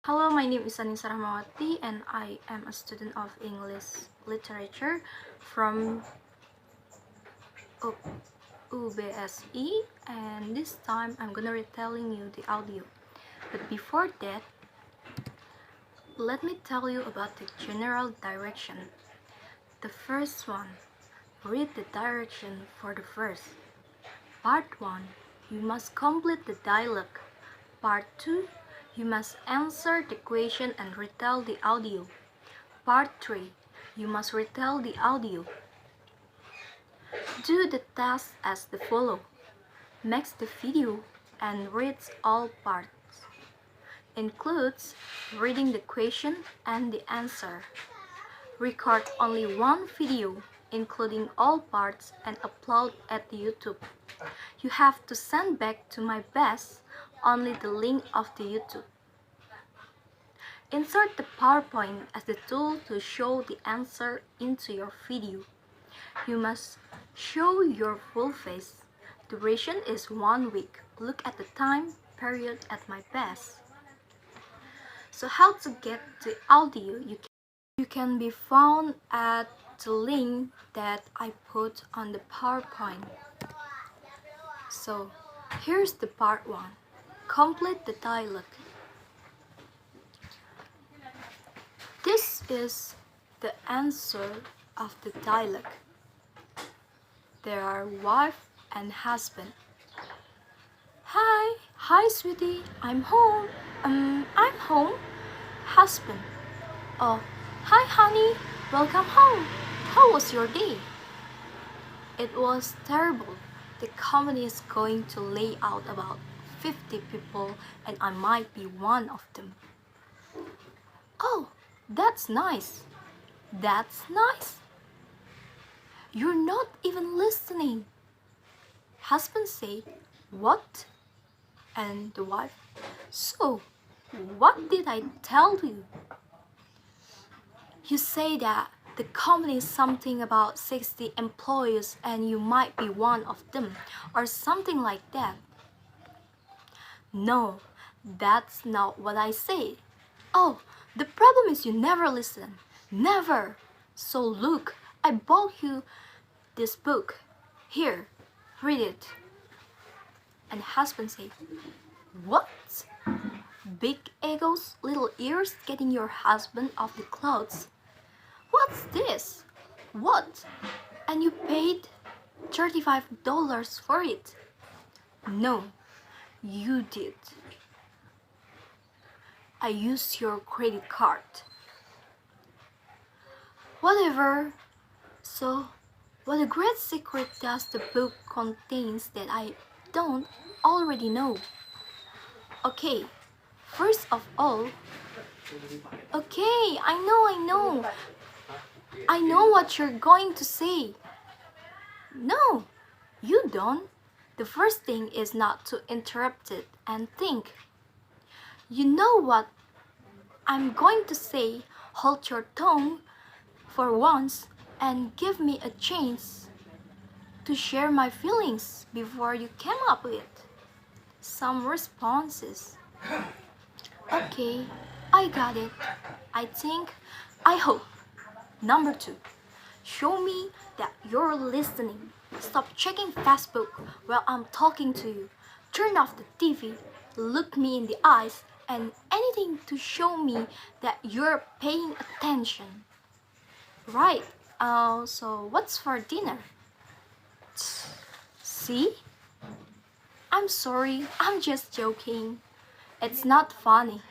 Hello, my name is Annisa Rahmawati and I am a student of English Literature from UBSE, and this time I'm gonna retelling you the audio. But before that, let me tell you about the general direction. The first one, read the direction for the verse. Part 1, you must complete the dialogue. Part 2, you must answer the question and retell the audio. Part 3, you must retell the audio. Do the task as the follow. Make the video and reads all parts. Includes reading the question and the answer. Record only one video, including all parts, and upload at YouTube. You have to send back to my best only the link of the YouTube. Insert the PowerPoint as the tool to show the answer into your video. You must show your full face. Duration is 1 week. Look at the time period at my best. So how to get the audio? You can be found at the link that I put on the PowerPoint. So here's the part 1. Complete the dialogue. This is the answer of the dialogue. There are wife and husband. Hi sweetie, I'm home. I'm home. Husband. Oh, hi honey, welcome home. How was your day? It was terrible. The company is going to lay out about 50 people and I might be one of them. Oh, that's nice. That's nice. You're not even listening. Husband said, what? And the wife, so, what did I tell you? You say that the company is something about 60 employees and you might be one of them, or something like that. No, that's not what I say. Oh, the problem is you never listen. Never. So look, I bought you this book. Here, read it. And husband said, what? Big egos, little ears, getting your husband off the clouds. What's this? What? And you paid $35 for it? No, you did. I used your credit card. Whatever. So, what a great secret does the book contains that I don't already know? Okay, first of all, okay, I know. I know what you're going to say. No, you don't. The first thing is not to interrupt it and think. You know what I'm going to say. Hold your tongue for once and give me a chance to share my feelings before you came up with some responses. Okay, I got it. I hope. Number 2, show me that you're listening. Stop checking Facebook while I'm talking to you. Turn off the TV, look me in the eyes, and anything to show me that you're paying attention. Right, so what's for dinner? See? I'm sorry, I'm just joking. It's not funny.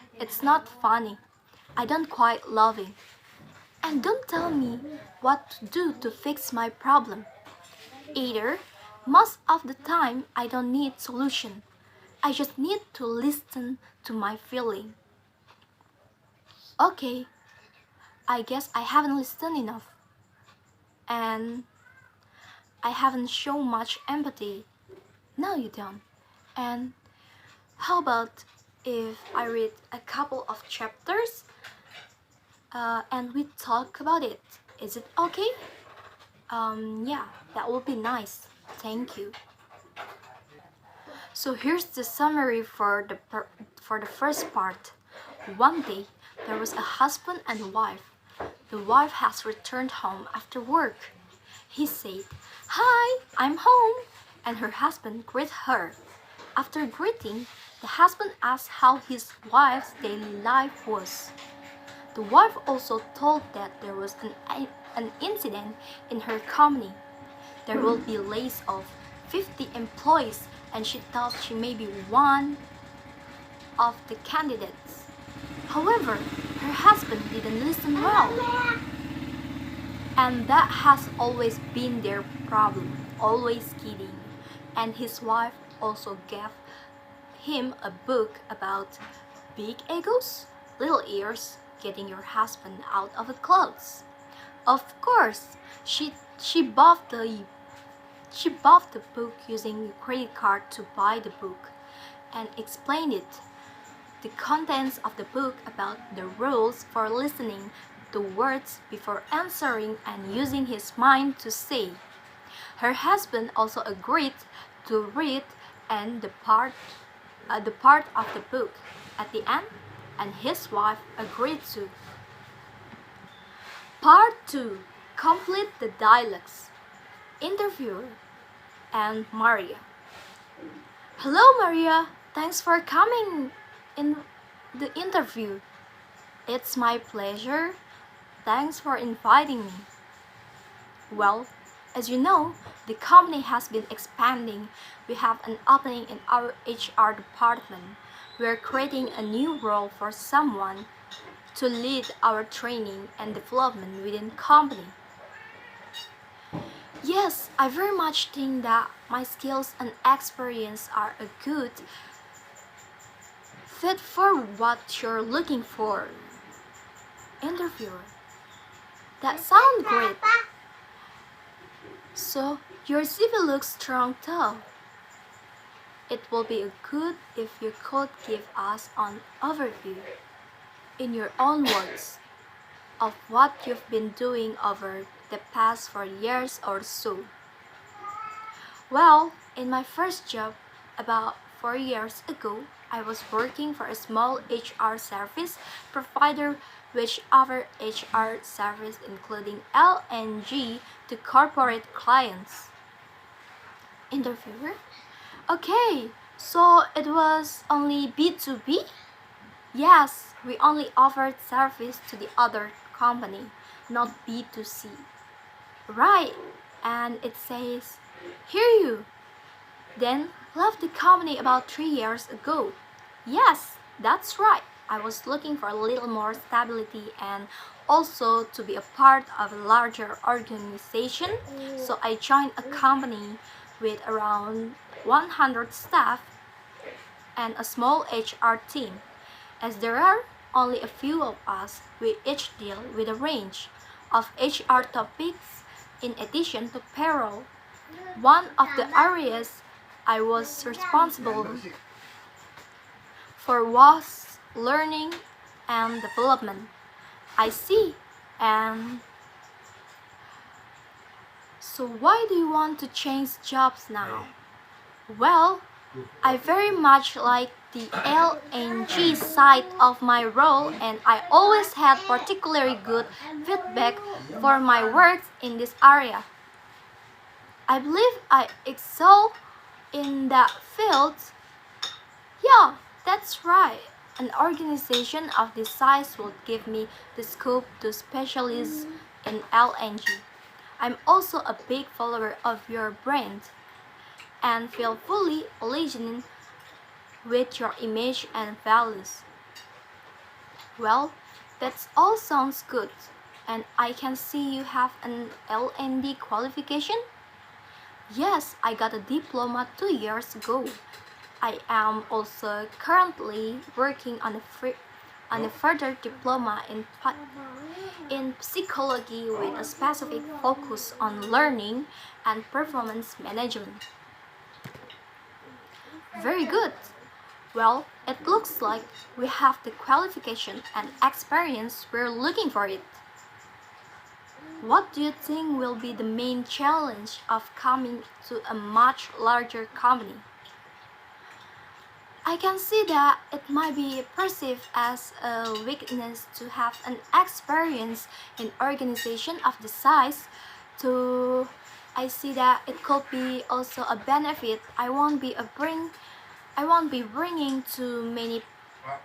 I don't quite love it. And don't tell me what to do to fix my problem. Either, most of the time I don't need solution. I just need to listen to my feeling. Okay, I guess I haven't listened enough. And I haven't shown much empathy. No, you don't. And how about if I read a couple of chapters and we talk about it? Is it okay? Yeah, that would be nice. Thank you. So here's the summary for the first part. One day, there was a husband and wife. The wife has returned home after work. He said, "Hi, I'm home," and her husband greeted her. After greeting, the husband asked how his wife's daily life was. The wife also told that there was an incident in her company. There will be lays off 50 employees, and she thought she may be one of the candidates. However, her husband didn't listen well. And that has always been their problem, always kidding. And his wife also gave him a book about big egos, little ears, getting your husband out of the clothes. Of course, she bought the book using a credit card to buy the book and explained it. The contents of the book about the rules for listening to words before answering and using his mind to say. Her husband also agreed to read and the part of the book at the end, and his wife agreed to. Part 2. Complete the dialogues. Interviewer and Maria. Hello, Maria. Thanks for coming in the interview. It's my pleasure. Thanks for inviting me. Well, as you know, the company has been expanding. We have an opening in our HR department. We are creating a new role for someone to lead our training and development within the company. Yes, I very much think that my skills and experience are a good fit for what you're looking for. Interviewer. That sounds great. So, your CV looks strong too. It will be good if you could give us an overview, in your own words, of what you've been doing over the past 4 years or so. Well, in my first job, about 4 years ago, I was working for a small HR service provider which offered HR service including L&G to corporate clients. Interviewer. Okay, so it was only B2B? Yes, we only offered service to the other company, not B2C. Right, and it says, "Hear you." Then left the company about 3 years ago. Yes, that's right. I was looking for a little more stability and also to be a part of a larger organization, so I joined a company with around 100 staff and a small HR team. As there are only a few of us, we each deal with a range of HR topics in addition to payroll. One of the areas I was responsible for was learning and development. I see. And so why do you want to change jobs now? Well, I very much like the L&G side of my role, and I always had particularly good feedback for my work in this area. I believe I excel in that field. Yeah, that's right. An organization of this size would give me the scope to specialize in L&G. I'm also a big follower of your brand and feel fully aligned with your image and values. Well, that all sounds good, and I can see you have an L&D qualification? Yes, I got a diploma 2 years ago. I am also currently working on a further diploma in psychology with a specific focus on learning and performance management. Very good. Well, it looks like we have the qualification and experience we're looking for it. What do you think will be the main challenge of coming to a much larger company? I can see that it might be perceived as a weakness to have an experience in organization of the size. To I see that it could be also a benefit. I won't be bringing too many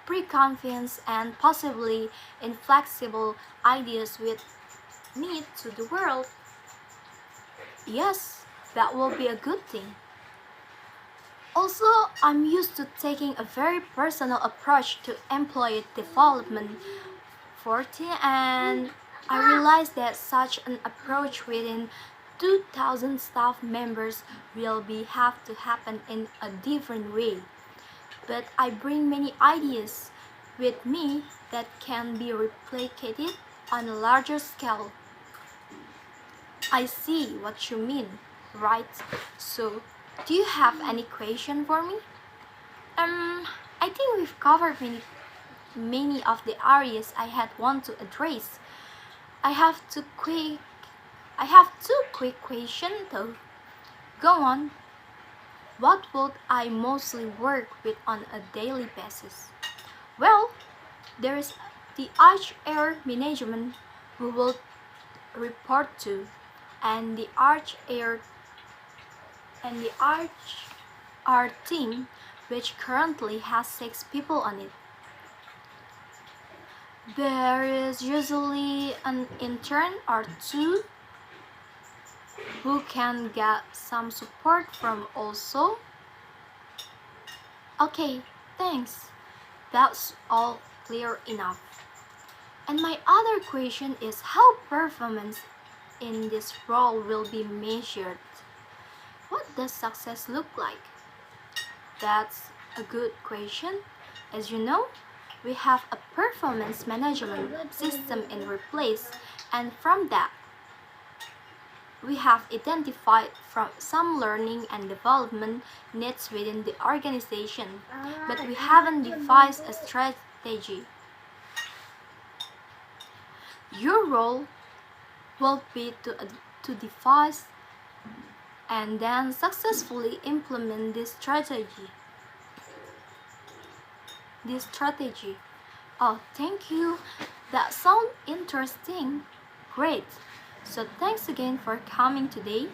preconceived and possibly inflexible ideas with me to the world. Yes, that will be a good thing. Also, I'm used to taking a very personal approach to employee development 40, and I realized that such an approach within 2000 staff members will be have to happen in a different way. But I bring many ideas with me that can be replicated on a larger scale. I see what you mean, right? So, do you have any question for me? I think we've covered many of the areas I had want to address. I have two quick I have two quick questions though. Go on. What would I mostly work with on a daily basis? Well, there is the HR management who will report to, and the HR team, which currently has 6 people on it. There is usually an intern or two who can get some support from also. Okay, thanks. That's all clear enough. And my other question is how performance in this role will be measured. What does success look like? That's a good question. As you know, we have a performance management system in place, and from that, we have identified from some learning and development needs within the organization, but we haven't devised a strategy. Your role will be to devise and then successfully implement this strategy. Oh, thank you. That sounds interesting. Great. So thanks again for coming today.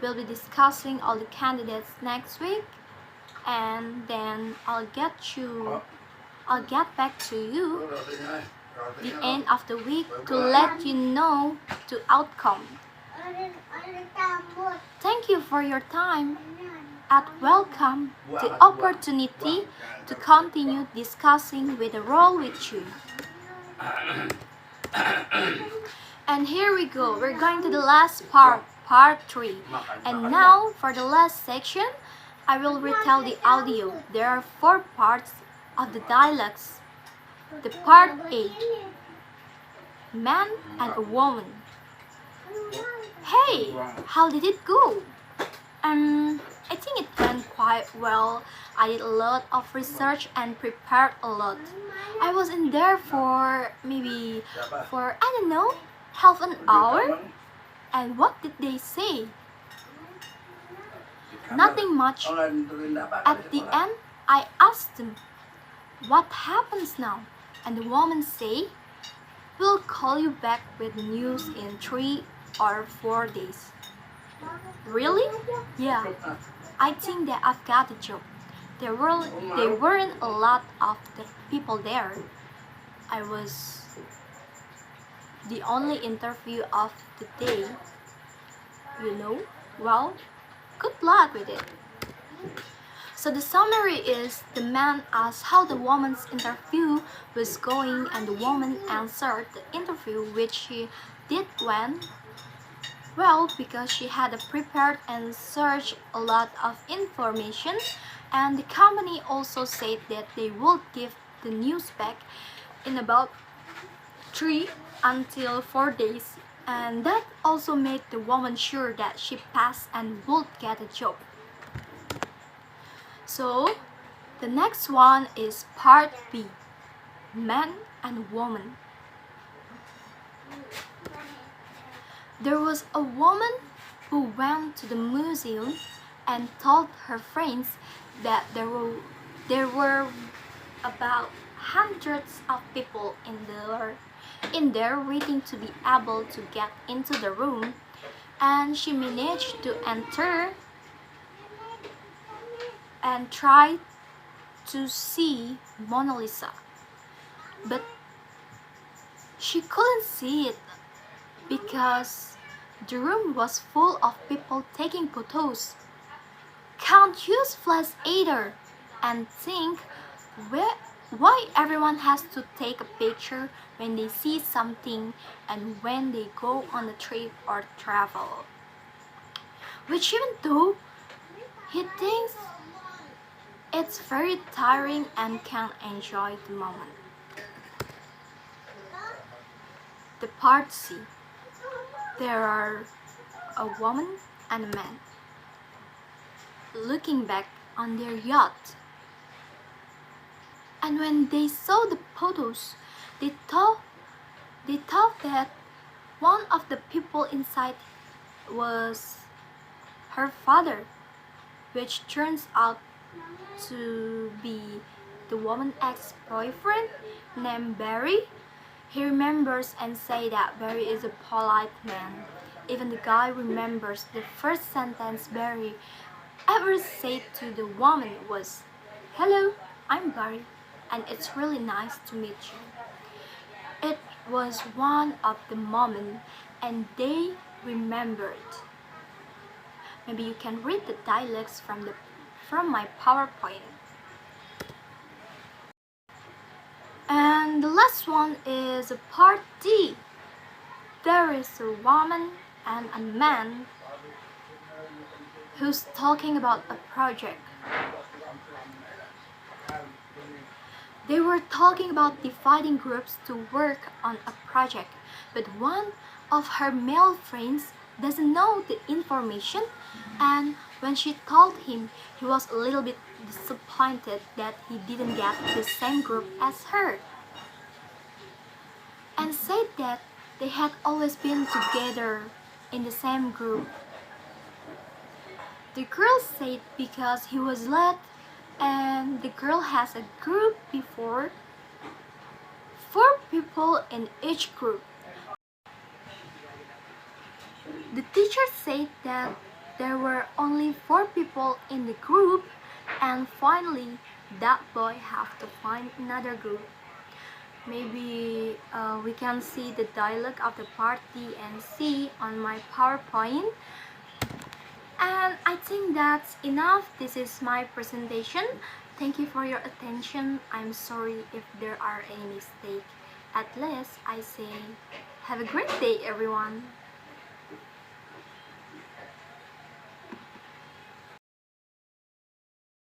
We'll be discussing all the candidates next week, and then I'll get back to you the end of the week to let you know the outcome. Thank you for your time and welcome the opportunity to continue discussing with the role with you. And here we go. We're going to the last part 3. And now for the last section, I will retell the audio. There are 4 parts of the dialogues. The part A, man and a woman. Hey, how did it go? I think it went quite well. I did a lot of research and prepared a lot. I was in there for I don't know, half an hour. And what did they say? Nothing much. At the end, I asked them, what happens now? And the woman say, we'll call you back with news in 3 or 4 days. Really? Yeah. I think that I've got a job. There weren't a lot of the people there. I was the only interview of the day. Well, good luck with it. So the summary is the man asked how the woman's interview was going, and the woman answered the interview which she did when well, because she had prepared and searched a lot of information, and the company also said that they would give the news back in about 3 until 4 days, and that also made the woman sure that she passed and would get a job. So, the next one is part B, man and woman. There was a woman who went to the museum and told her friends that There were about hundreds of people in there waiting to be able to get into the room, and she managed to enter and try to see Mona Lisa, but she couldn't see it because the room was full of people taking photos. Can't use flash either, and think why everyone has to take a picture when they see something and when they go on a trip or travel. Which, even though he thinks it's very tiring and can't enjoy the moment. The part C. There are a woman and a man looking back on their yacht. And when they saw the photos, they thought that one of the people inside was her father, which turns out to be the woman's ex-boyfriend named Barry. He remembers and says that Barry is a polite man. Even the guy remembers the first sentence Barry ever said to the woman was, "Hello, I'm Barry, and it's really nice to meet you." It was one of the moments, and they remembered. Maybe you can read the dialects from my PowerPoint. And the last one is part D. There is a woman and a man who's talking about a project. They were talking about dividing groups to work on a project, but one of her male friends doesn't know the information, and when she told him, he was a little bit disappointed that he didn't get the same group as her, and said that they had always been together in the same group. The girl said because he was late and the girl has a group before, 4 people in each group. The teacher said that there were only 4 people in the group, and finally that boy have to find another group. Maybe we can see the dialogue of the part D and C on my PowerPoint. And I think that's enough. This is my presentation. Thank you for your attention. I'm sorry if there are any mistakes. At least I say have a great day, everyone.